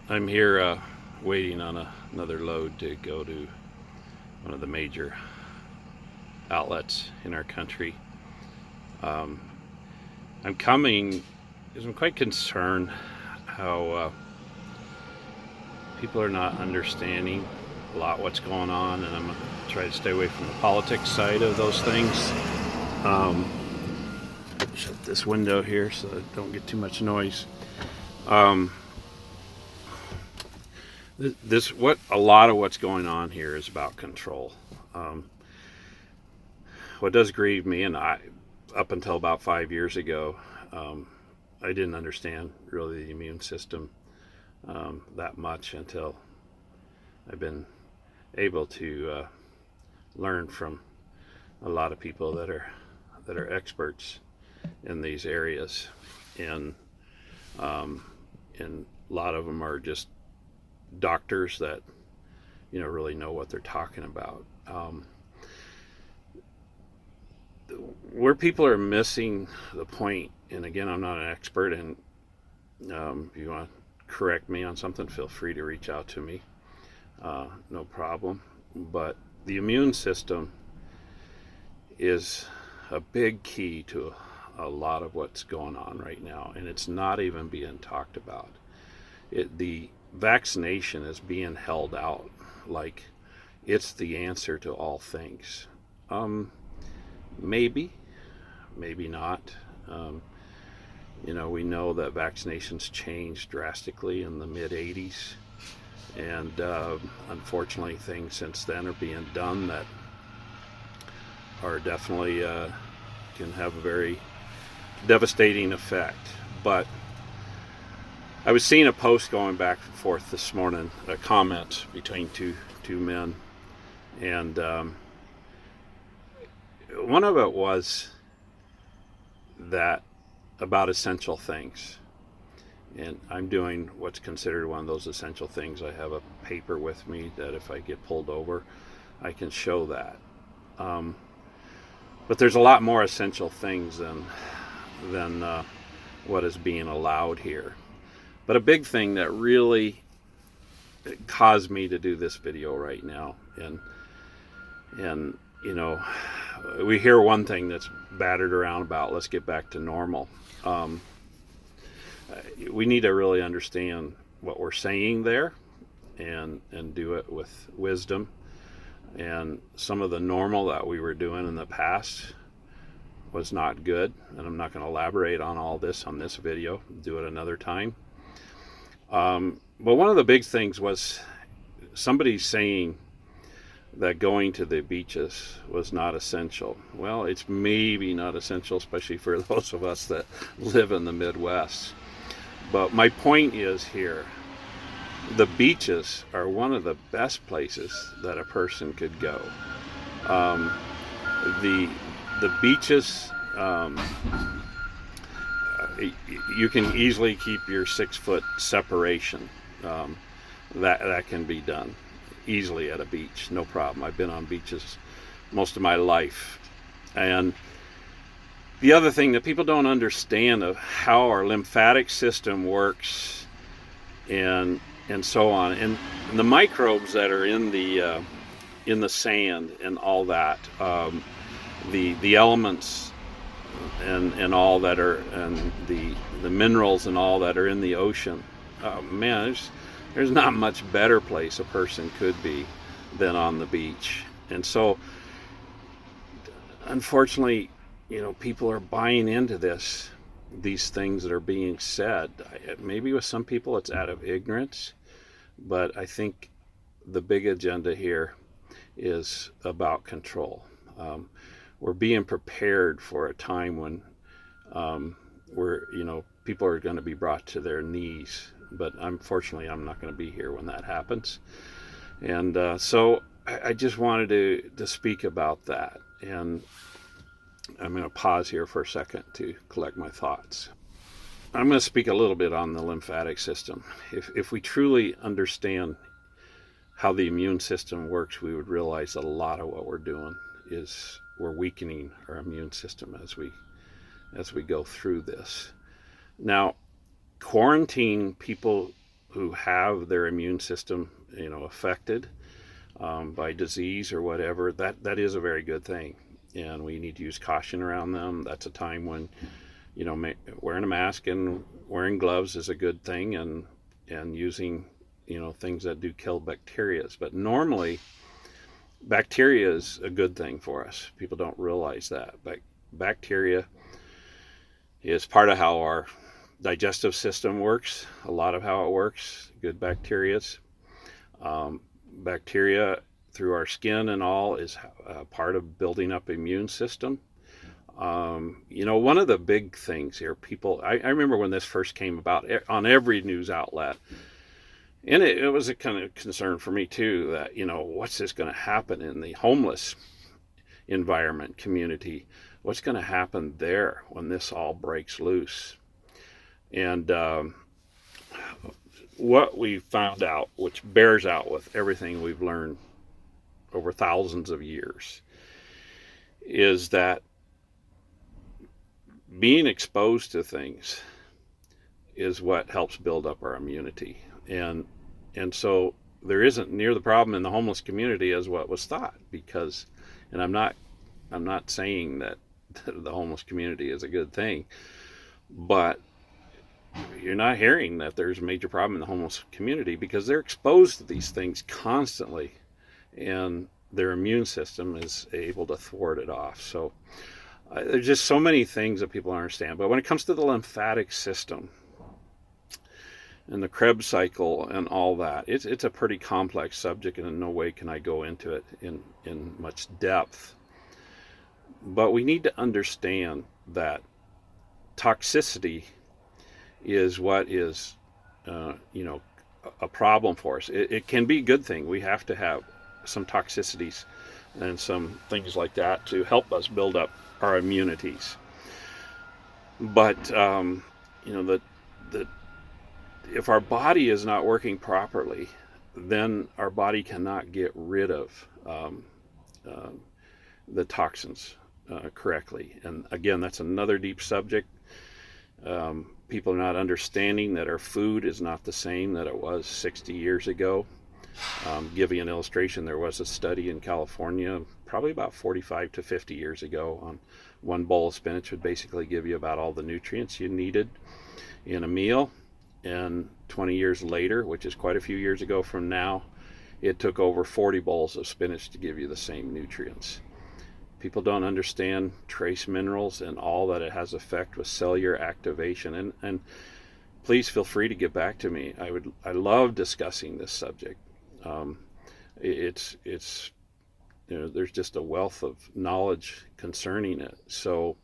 I'm here waiting on another load to go to one of the major outlets in our country. Um, I'm coming because I'm quite concerned how people are not understanding a lot what's going on, and I'm going to try to stay away from the politics side of those things. Um, Shut this window here so I don't get too much noise. Um, this what a lot of what's going on here is about control. Um, what does grieve me, and I, up until about 5 years ago, um, I didn't understand really the immune system that much until I've been able to learn from a lot of people that are experts in these areas, and um, and a lot of them are just doctors that really know what they're talking about. Where people are missing the point, and again, I'm not an expert, and if you want to correct me on something, feel free to reach out to me. No problem. But the immune system is a big key to a lot of what's going on right now, and it's not even being talked about. The vaccination is being held out like it's the answer to all things. Maybe, maybe not. Um, we know that vaccinations changed drastically in the mid 80s, and unfortunately, things since then are being done that are definitely can have a very devastating effect. But I was seeing a post going back and forth this morning, a comment between two men, and one of it was that about essential things. And I'm doing what's considered one of those essential things. I have a paper with me that if I get pulled over, I can show that. But there's a lot more essential things than what is being allowed here. But a big thing that really caused me to do this video right now, and we hear one thing that's battered around about let's get back to normal. We need to really understand what we're saying there, and do it with wisdom. And some of the normal that we were doing in the past was not good, and I'm not going to elaborate on all this on this video. Do it another time. But one of the big things was somebody saying that going to the beaches was not essential. Well, it's maybe not essential, especially for those of us that live in the Midwest. But my point is here, the beaches are one of the best places that a person could go. Um, the beaches, you can easily keep your 6 foot separation. That can be done easily at a beach, no problem. I've been on beaches most of my life. And the other thing that people don't understand of how our lymphatic system works, and so on, and the microbes that are in the sand and all that, the elements and all that are, and the minerals and all that are in the ocean. Man, there's not much better place a person could be than on the beach. And so, unfortunately, people are buying into these things that are being said. Maybe with some people it's out of ignorance, but I think the big agenda here is about control. We're being prepared for a time when people are going to be brought to their knees. But unfortunately, I'm not going to be here when that happens. And so I just wanted to speak about that. And I'm going to pause here for a second to collect my thoughts. I'm going to speak a little bit on the lymphatic system. If we truly understand how the immune system works, we would realize that a lot of what we're doing is we're weakening our immune system as we go through this. Now, quarantine people who have their immune system, affected by disease or whatever, that is a very good thing, and we need to use caution around them. That's a time when, wearing a mask and wearing gloves is a good thing, and using, things that do kill bacteria. But normally, bacteria is a good thing for us. People don't realize that. But bacteria is part of how our digestive system works, a lot of how it works, good bacterias. Bacteria through our skin and all is part of building up immune system. One of the big things here, I remember when this first came about on every news outlet, and it was a kind of concern for me too, that, what's this going to happen in the homeless environment community? What's going to happen there when this all breaks loose? And what we found out, which bears out with everything we've learned over thousands of years, is that being exposed to things is what helps build up our immunity. And so there isn't near the problem in the homeless community as what was thought, because, and I'm not saying that the homeless community is a good thing, but you're not hearing that there's a major problem in the homeless community because they're exposed to these things constantly, and their immune system is able to thwart it off. So there's just so many things that people understand. But when it comes to the lymphatic system and the Krebs cycle and all that, it's a pretty complex subject, and in no way can I go into it in much depth. But we need to understand that toxicity is what is, a problem for us. It can be a good thing. We have to have some toxicities and some things like that to help us build up our immunities. But, if our body is not working properly, then our body cannot get rid of the toxins correctly. And again, that's another deep subject. People are not understanding that our food is not the same that it was 60 years ago. Give you an illustration, there was a study in California probably about 45 to 50 years ago on one bowl of spinach would basically give you about all the nutrients you needed in a meal. And 20 years later, which is quite a few years ago from now, it took over 40 bowls of spinach to give you the same nutrients. People don't understand trace minerals and all that it has effect with cellular activation. And please feel free to get back to me. I love discussing this subject. It's there's just a wealth of knowledge concerning it. So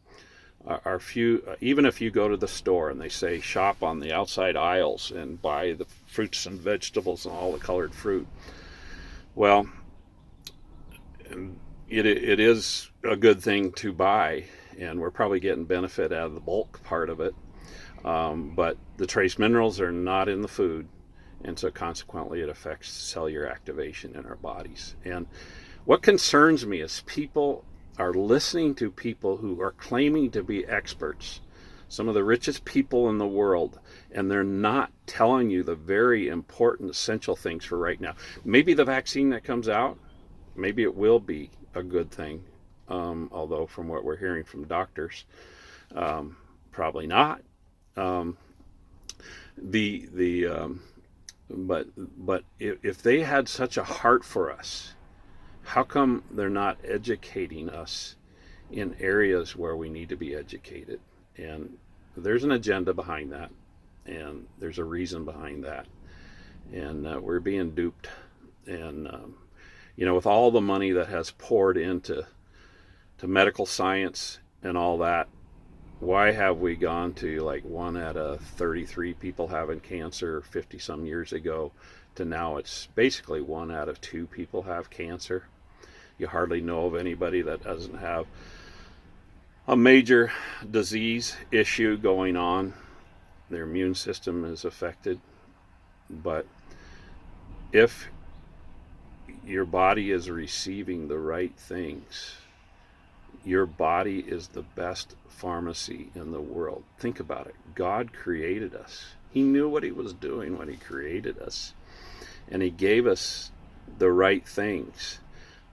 even if you go to the store and they say shop on the outside aisles and buy the fruits and vegetables and all the colored fruit, well, it is a good thing to buy, and we're probably getting benefit out of the bulk part of it. But the trace minerals are not in the food, and so consequently it affects cellular activation in our bodies. And what concerns me is people are listening to people who are claiming to be experts, some of the richest people in the world, and they're not telling you the very important, essential things for right now. Maybe the vaccine that comes out, maybe it will be a good thing, although from what we're hearing from doctors, probably not. But if they had such a heart for us, how come they're not educating us in areas where we need to be educated? And there's an agenda behind that, and there's a reason behind that, and we're being duped. And with all the money that has poured into medical science and all that, why have we gone to like 1 out of 33 people having cancer 50 some years ago to now it's basically 1 out of 2 people have cancer? You hardly know of anybody that doesn't have a major disease issue going on. Their immune system is affected. But if your body is receiving the right things, your body is the best pharmacy in the world. Think about it. God created us. He knew what he was doing when he created us. And he gave us the right things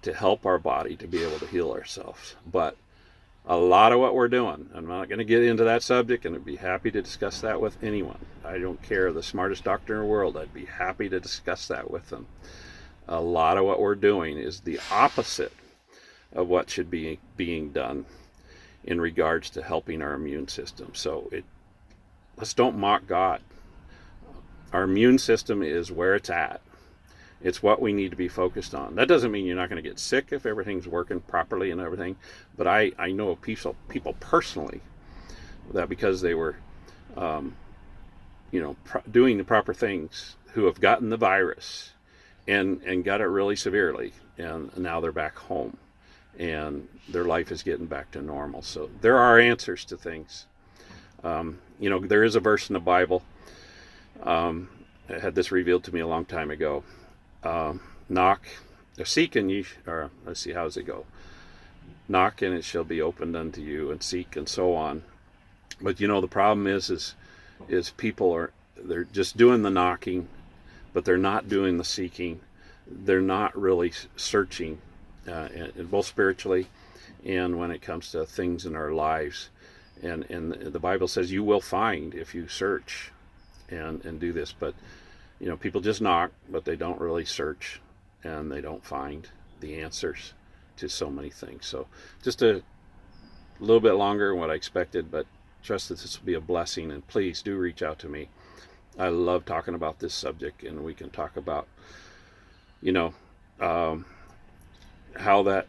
to help our body to be able to heal ourselves. But a lot of what we're doing, I'm not going to get into that subject, and I'd be happy to discuss that with anyone. I don't care, the smartest doctor in the world, I'd be happy to discuss that with them. A lot of what we're doing is the opposite of what should be being done in regards to helping our immune system. So let's don't mock God. Our immune system is where it's at. It's what we need to be focused on. That doesn't mean you're not going to get sick if everything's working properly and everything. But I know of people personally that because they were, doing the proper things, who have gotten the virus and got it really severely, and now they're back home, and their life is getting back to normal. So there are answers to things. There is a verse in the Bible. I had this revealed to me a long time ago. Knock, seek, and let's see, how does it go? Knock, and it shall be opened unto you, and seek, and so on. But the problem is people they're just doing the knocking, but they're not doing the seeking. They're not really searching, both spiritually and when it comes to things in our lives. And the Bible says you will find if you search and do this. But people just knock, but they don't really search, and they don't find the answers to so many things. So just a little bit longer than what I expected, but trust that this will be a blessing, and please do reach out to me. I love talking about this subject, and we can talk about, how that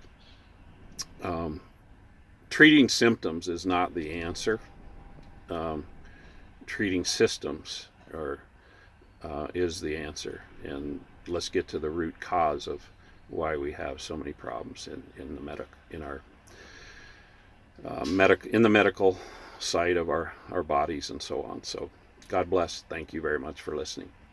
treating symptoms is not the answer. Treating systems is the answer, and let's get to the root cause of why we have so many problems in the medical side of our bodies and so on. So God bless. Thank you very much for listening.